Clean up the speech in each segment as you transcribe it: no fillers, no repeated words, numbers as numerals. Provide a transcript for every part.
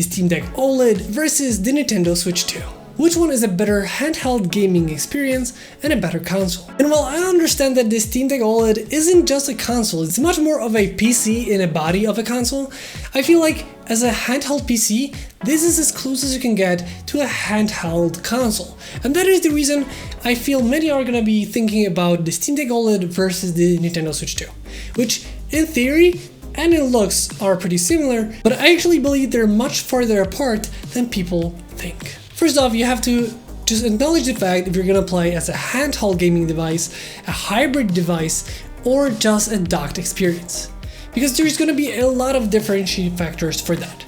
the Steam Deck OLED versus the Nintendo Switch 2. Which one is a better handheld gaming experience and a better console? And while I understand that the Steam Deck OLED isn't just a console, it's much more of a PC in a body of a console, I feel like as a handheld PC, this is as close as you can get to a handheld console. And that is the reason I feel many are gonna be thinking about the Steam Deck OLED versus the Nintendo Switch 2, which in theory and in looks are pretty similar, but I actually believe they're much farther apart than people think. First off, you have to just acknowledge the fact if you're gonna play as a handheld gaming device, a hybrid device, or just a docked experience. Because there's gonna be a lot of differentiating factors for that.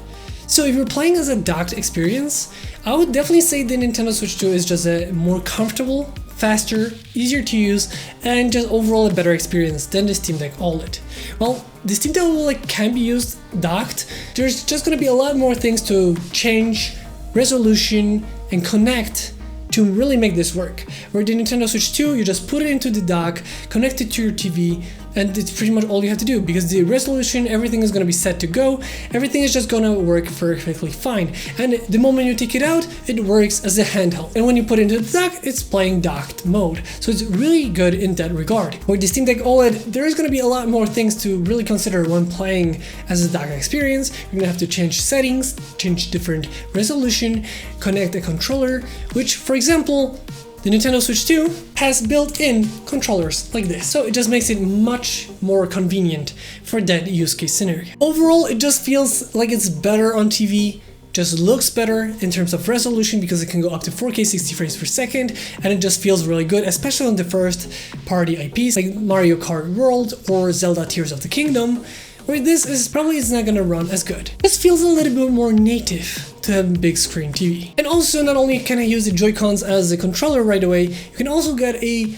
So if you're playing as a docked experience, I would definitely say the Nintendo Switch 2 is just a more comfortable, faster, easier to use, and just overall a better experience than the Steam Deck OLED. Well, the Steam Deck OLED can be used docked. There's just gonna be a lot more things to change, resolution, and connect to really make this work. Where the Nintendo Switch 2, you just put it into the dock, connect it to your TV, and it's pretty much all you have to do because the resolution, everything is going to be set to go, everything is just going to work perfectly fine. And the moment you take it out, it works as a handheld. And when you put it into the dock, it's playing docked mode. So it's really good in that regard. With the Steam Deck OLED, there is going to be a lot more things to really consider when playing as a docked experience. You're going to have to change settings, change different resolution, connect a controller, which for example, the Nintendo Switch 2 has built-in controllers like this, so it just makes it much more convenient for that use case scenario. Overall, it just feels like it's better on TV, just looks better in terms of resolution because it can go up to 4K 60 frames per second, and it just feels really good, especially on the first party IPs like Mario Kart World or Zelda Tears of the Kingdom, where this is probably it's not gonna run as good. This feels a little bit more native to a big screen TV. And also, not only can I use the Joy-Cons as a controller right away, you can also get a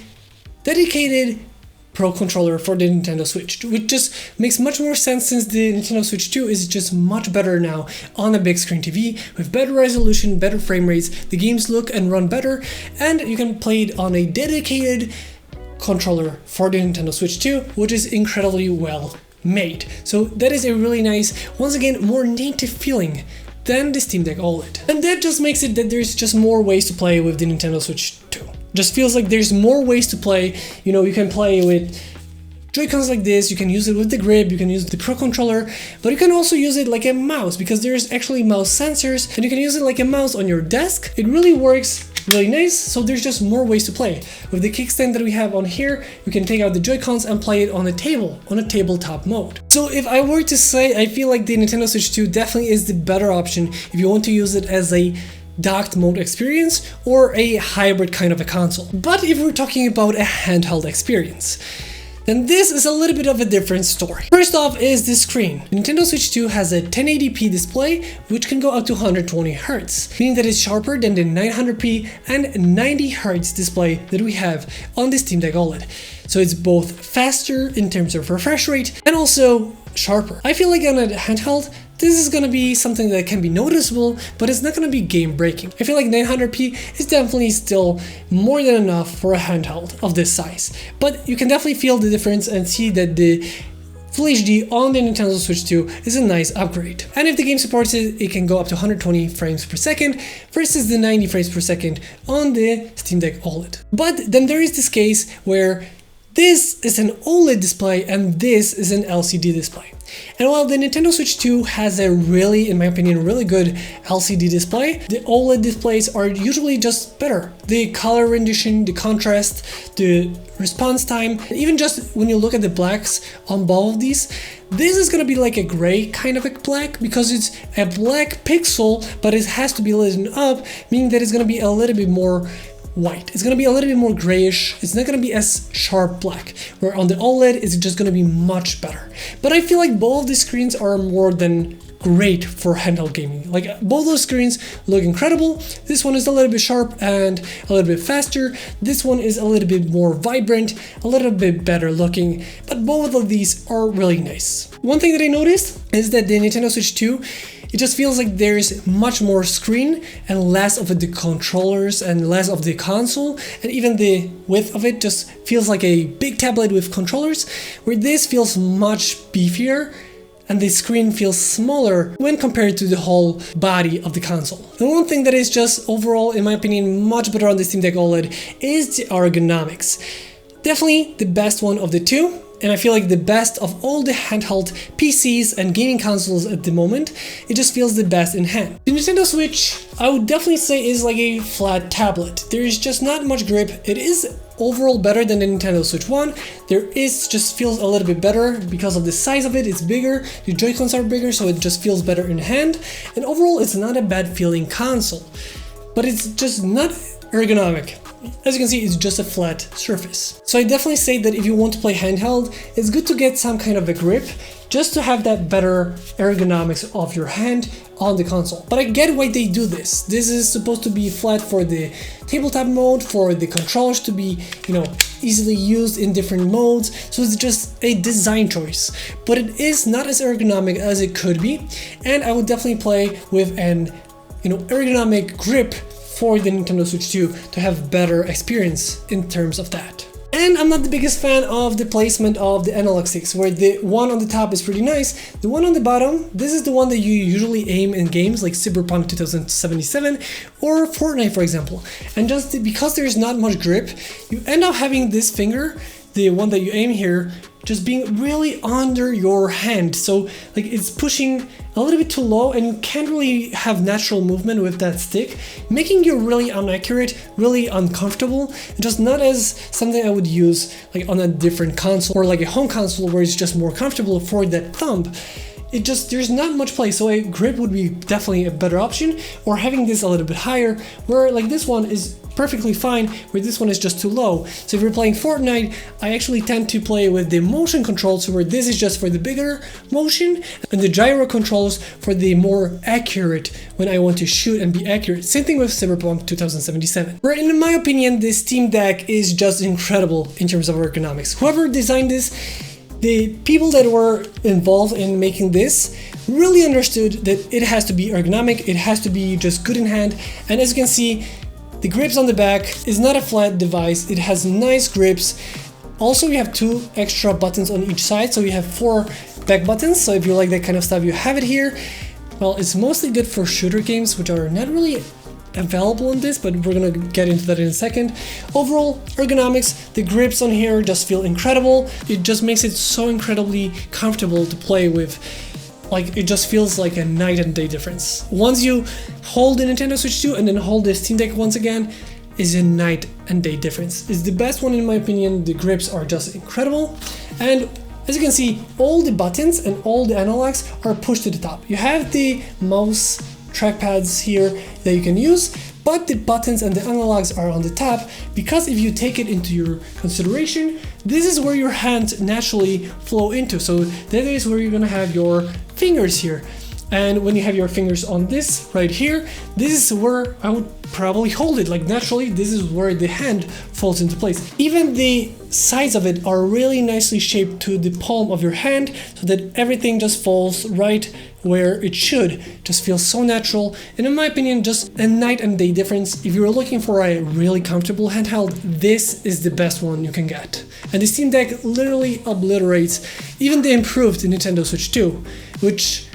dedicated Pro controller for the Nintendo Switch, which just makes much more sense since the Nintendo Switch 2 is just much better now on a big screen TV with better resolution, better frame rates, the games look and run better, and you can play it on a dedicated controller for the Nintendo Switch 2, which is incredibly well made. So that is a really nice, once again, more native feeling than the Steam Deck OLED. And that just makes it that there's just more ways to play with the Nintendo Switch 2. Just feels like there's more ways to play. You know, you can play with Joy-Cons like this, you can use it with the grip, you can use the Pro controller, but you can also use it like a mouse because there's actually mouse sensors and you can use it like a mouse on your desk. It really works really nice, so there's just more ways to play. With the kickstand that we have on here, you can take out the Joy-Cons and play it on a table, on a tabletop mode. So if I were to say, I feel like the Nintendo Switch 2 definitely is the better option if you want to use it as a docked mode experience or a hybrid kind of a console. But if we're talking about a handheld experience, then this is a little bit of a different story. First off is the screen. The Nintendo Switch 2 has a 1080p display which can go up to 120 Hz, meaning that it's sharper than the 900p and 90 Hz display that we have on the Steam Deck OLED. So it's both faster in terms of refresh rate and also sharper. I feel like on a handheld, this is gonna be something that can be noticeable, but it's not gonna be game breaking. I feel like 900p is definitely still more than enough for a handheld of this size, but you can definitely feel the difference and see that the Full HD on the Nintendo Switch 2 is a nice upgrade. And if the game supports it, it can go up to 120 frames per second versus the 90 frames per second on the Steam Deck OLED. But then there is this case where this is an OLED display and this is an LCD display. And while the Nintendo Switch 2 has a really, in my opinion, really good LCD display, the OLED displays are usually just better. The color rendition, the contrast, the response time, and even just when you look at the blacks on both of these, this is gonna be like a gray kind of a black because it's a black pixel, but it has to be lit up, meaning that it's gonna be a little bit more white. It's gonna be a little bit more grayish. It's not gonna be as sharp black, where on the OLED it's just gonna be much better. But I feel like both of these screens are more than great for handheld gaming. Like both those screens look incredible. This one is a little bit sharp and a little bit faster. This one is a little bit more vibrant, a little bit better looking, but both of these are really nice. One thing that I noticed is that the Nintendo Switch 2, it just feels like there's much more screen and less of the controllers and less of the console, and even the width of it just feels like a big tablet with controllers, where this feels much beefier, and the screen feels smaller when compared to the whole body of the console. The one thing that is just overall, in my opinion, much better on the Steam Deck OLED is the ergonomics. Definitely the best one of the two, and I feel like the best of all the handheld PCs and gaming consoles at the moment. It just feels the best in hand. The Nintendo Switch, I would definitely say, is like a flat tablet. There is just not much grip. It is overall better than the Nintendo Switch 1. There is just feels a little bit better because of the size of it. It's bigger, the Joy-Cons are bigger, so it just feels better in hand. And overall, it's not a bad feeling console, but it's just not ergonomic. As you can see, it's just a flat surface. So I definitely say that if you want to play handheld, it's good to get some kind of a grip just to have that better ergonomics of your hand on the console. But I get why they do this. This is supposed to be flat for the tabletop mode, for the controllers to be, easily used in different modes. So it's just a design choice, but it is not as ergonomic as it could be. And I would definitely play with an, ergonomic grip for the Nintendo Switch 2 to have better experience in terms of that. And I'm not the biggest fan of the placement of the analog sticks, where the one on the top is pretty nice. The one on the bottom, this is the one that you usually aim in games like Cyberpunk 2077 or Fortnite, for example. And just because there's not much grip, you end up having this finger, the one that you aim here, just being really under your hand. So like it's pushing a little bit too low and you can't really have natural movement with that stick, making you really inaccurate, really uncomfortable, and just not as something I would use like on a different console or like a home console where it's just more comfortable for that thumb. There's not much play, so a grip would be definitely a better option, or having this a little bit higher, where like this one is perfectly fine, where this one is just too low. So if you're playing Fortnite, I actually tend to play with the motion controls, where this is just for the bigger motion, and the gyro controls for the more accurate, when I want to shoot and be accurate. Same thing with Cyberpunk 2077. Where in my opinion, this Steam Deck is just incredible in terms of ergonomics. Whoever designed this, the people that were involved in making this really understood that it has to be ergonomic, it has to be just good in hand, and as you can see, the grips on the back is not a flat device, it has nice grips. Also, we have 2 extra buttons on each side, so you have 4 back buttons, so if you like that kind of stuff, you have it here. Well, it's mostly good for shooter games, which are not really available in this, but we're gonna get into that in a second. Overall, ergonomics, the grips on here just feel incredible. It just makes it so incredibly comfortable to play with. Like, it just feels like a night and day difference. Once you hold the Nintendo Switch 2 and then hold the Steam Deck once again, is a night and day difference. It's the best one in my opinion. The grips are just incredible, and as you can see, all the buttons and all the analogs are pushed to the top. You have the mouse trackpads here that you can use, but the buttons and the analogs are on the top, because if you take it into your consideration, this is where your hands naturally flow into. So that is where you're gonna have your fingers here. And when you have your fingers on this right here, this is where I would probably hold it. Like naturally, this is where the hand falls into place. Even the sides of it are really nicely shaped to the palm of your hand, so that everything just falls right where it should. Just feels so natural, and in my opinion, just a night and day difference. If you're looking for a really comfortable handheld, this is the best one you can get. And the Steam Deck literally obliterates even the improved Nintendo Switch 2, which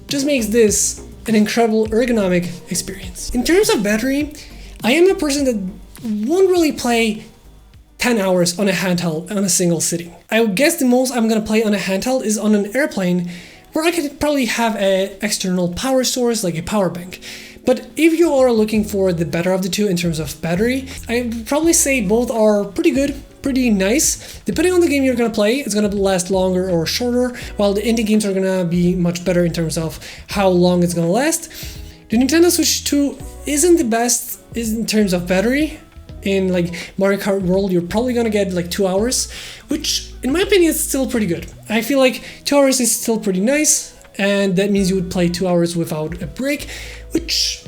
just makes this an incredible ergonomic experience. In terms of battery, I am a person that won't really play 10 hours on a handheld on a single sitting. I guess the most I'm gonna play on a handheld is on an airplane, where I could probably have an external power source like a power bank. But if you are looking for the better of the two in terms of battery, I would probably say both are pretty good, pretty nice. Depending on the game you're gonna play, it's gonna last longer or shorter, while the indie games are gonna be much better in terms of how long it's gonna last. The Nintendo Switch 2 isn't the best in terms of battery. In like Mario Kart World, you're probably gonna get like 2 hours, which in my opinion is still pretty good. I feel like 2 hours is still pretty nice, and that means you would play 2 hours without a break, which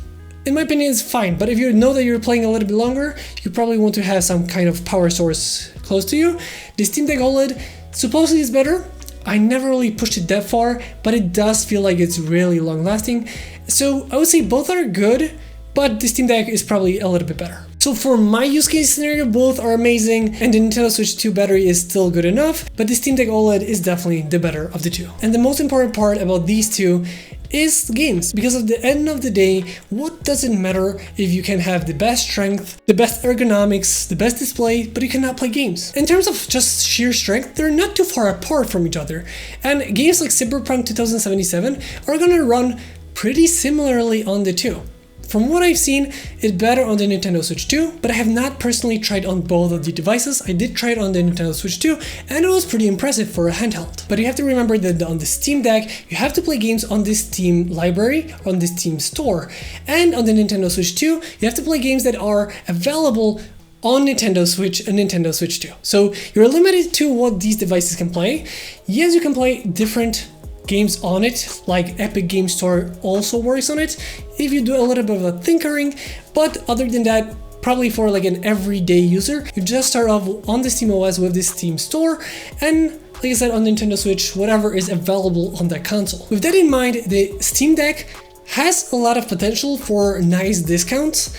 in my opinion is fine. But if you know that you're playing a little bit longer, you probably want to have some kind of power source close to you. The Steam Deck OLED supposedly is better. I never really pushed it that far, but it does feel like it's really long lasting. So I would say both are good, but the Steam Deck is probably a little bit better. So for my use case scenario, both are amazing, and the Nintendo Switch 2 battery is still good enough, but the Steam Deck OLED is definitely the better of the two. And the most important part about these two is games, because at the end of the day, what does it matter if you can have the best strength, the best ergonomics, the best display, but you cannot play games? In terms of just sheer strength, they're not too far apart from each other, and games like Cyberpunk 2077 are gonna run pretty similarly on the two. From what I've seen, it's better on the Nintendo Switch 2, but I have not personally tried on both of the devices. I did try it on the Nintendo Switch 2, and it was pretty impressive for a handheld. But you have to remember that on the Steam Deck, you have to play games on the Steam library, on the Steam store, and on the Nintendo Switch 2, you have to play games that are available on Nintendo Switch and Nintendo Switch 2. So you're limited to what these devices can play. Yes, you can play different games on it, like Epic Game Store also works on it if you do a little bit of a tinkering, but other than that, probably for like an everyday user, you just start off on the SteamOS with the Steam Store, and like I said, on Nintendo Switch, whatever is available on that console. With that in mind, the Steam Deck has a lot of potential for nice discounts,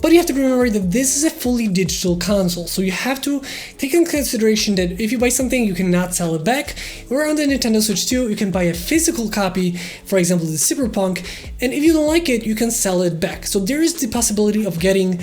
but you have to remember that this is a fully digital console, so you have to take into consideration that if you buy something, you cannot sell it back. Where on the Nintendo Switch 2, you can buy a physical copy, for example the Cyberpunk, and if you don't like it, you can sell it back. So there is the possibility of getting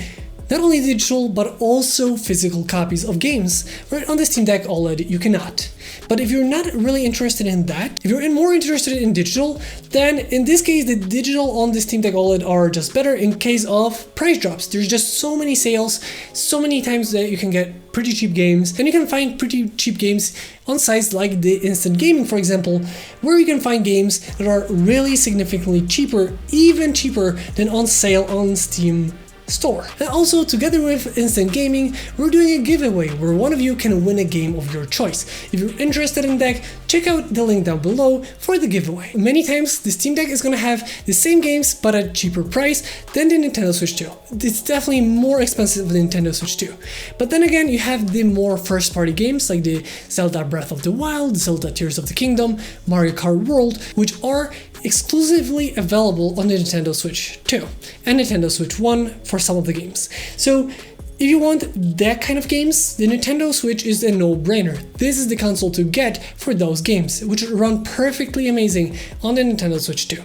not only digital, but also physical copies of games, where on the Steam Deck OLED you cannot. But if you're not really interested in that, if you're more interested in digital, then in this case the digital on the Steam Deck OLED are just better in case of price drops. There's just so many sales, so many times that you can get pretty cheap games, and you can find pretty cheap games on sites like the Instant Gaming, for example, where you can find games that are really significantly cheaper, even cheaper than on sale on Steam store. And also, together with Instant Gaming, we're doing a giveaway where one of you can win a game of your choice. If you're interested in that, check out the link down below for the giveaway. Many times the Steam Deck is gonna have the same games but at a cheaper price than the Nintendo Switch 2. It's definitely more expensive than the Nintendo Switch 2. But then again, you have the more first-party games like the Zelda Breath of the Wild, Zelda Tears of the Kingdom, Mario Kart World, which are exclusively available on the Nintendo Switch 2 and Nintendo Switch 1 for some of the games. So if you want that kind of games, the Nintendo Switch is a no-brainer. This is the console to get for those games, which run perfectly amazing on the Nintendo Switch 2.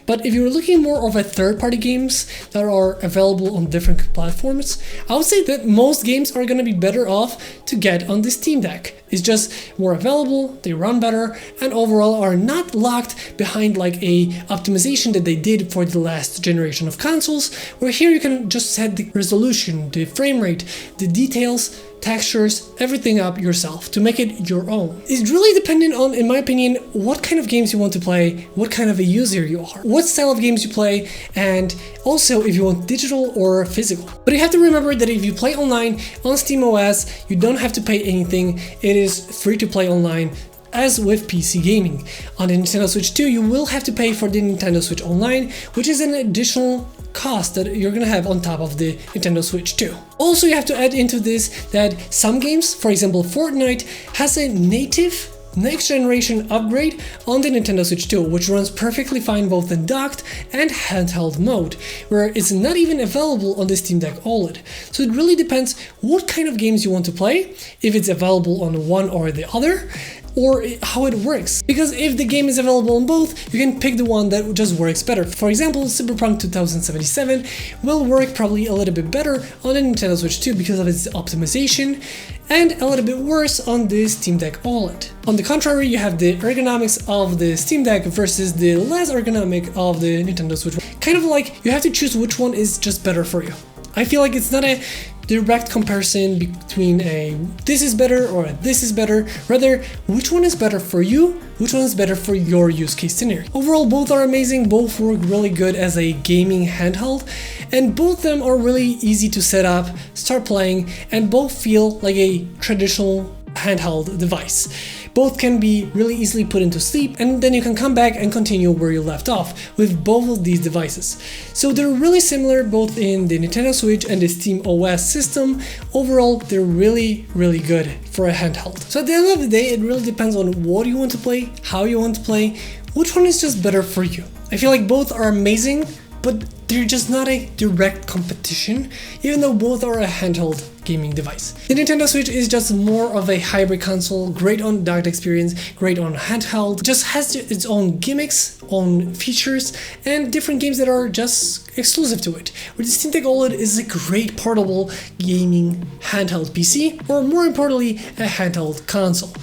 But if you're looking more of a third-party games that are available on different platforms, I would say that most games are gonna be better off to get on the Steam Deck. It's just more available, they run better, and overall are not locked behind like a optimization that they did for the last generation of consoles, where here you can just set the resolution, the frame rate, the details, textures, everything up yourself to make it your own. It's really dependent on, in my opinion, what kind of games you want to play, what kind of a user you are, what style of games you play, and also if you want digital or physical. But you have to remember that if you play online on SteamOS, you don't have to pay anything. It is free to play online, as with PC gaming. On the Nintendo Switch 2, you will have to pay for the Nintendo Switch Online, which is an additional cost that you're gonna have on top of the Nintendo Switch 2. Also, you have to add into this that some games, for example Fortnite, has a native next generation upgrade on the Nintendo Switch 2, which runs perfectly fine both in docked and handheld mode, where it's not even available on the Steam Deck OLED. So it really depends what kind of games you want to play, if it's available on one or the other, or how it works. Because if the game is available on both, you can pick the one that just works better. For example, Cyberpunk 2077 will work probably a little bit better on the Nintendo Switch 2 because of its optimization, and a little bit worse on the Steam Deck OLED. On the contrary, you have the ergonomics of the Steam Deck versus the less ergonomic of the Nintendo Switch. Kind of like you have to choose which one is just better for you. I feel like it's not a direct comparison between a this is better or a this is better, rather which one is better for you, which one is better for your use case scenario. Overall, both are amazing, both work really good as a gaming handheld, and both of them are really easy to set up, start playing, and both feel like a traditional handheld device. Both can be really easily put into sleep, and then you can come back and continue where you left off with both of these devices. So they're really similar both in the Nintendo Switch and the Steam OS system. Overall, they're really good for a handheld. So at the end of the day, it really depends on what you want to play, how you want to play, which one is just better for you. I feel like both are amazing, but they're just not a direct competition, even though both are a handheld gaming device. The Nintendo Switch is just more of a hybrid console, great on docked experience, great on handheld, just has its own gimmicks, own features, and different games that are just exclusive to it. Where the Steam Deck OLED is a great portable gaming handheld PC, or more importantly, a handheld console.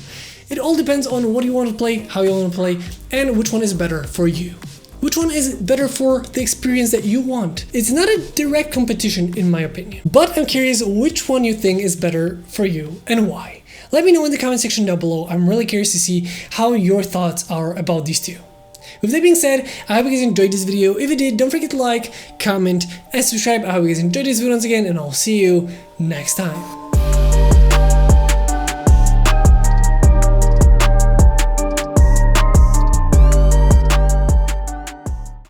It all depends on what you want to play, how you want to play, and which one is better for you. Which one is better for the experience that you want? It's not a direct competition in my opinion, but I'm curious which one you think is better for you and why. Let me know in the comment section down below. I'm really curious to see how your thoughts are about these two. With that being said, I hope you guys enjoyed this video. If you did, don't forget to like, comment, and subscribe. I hope you guys enjoyed this video once again, and I'll see you next time.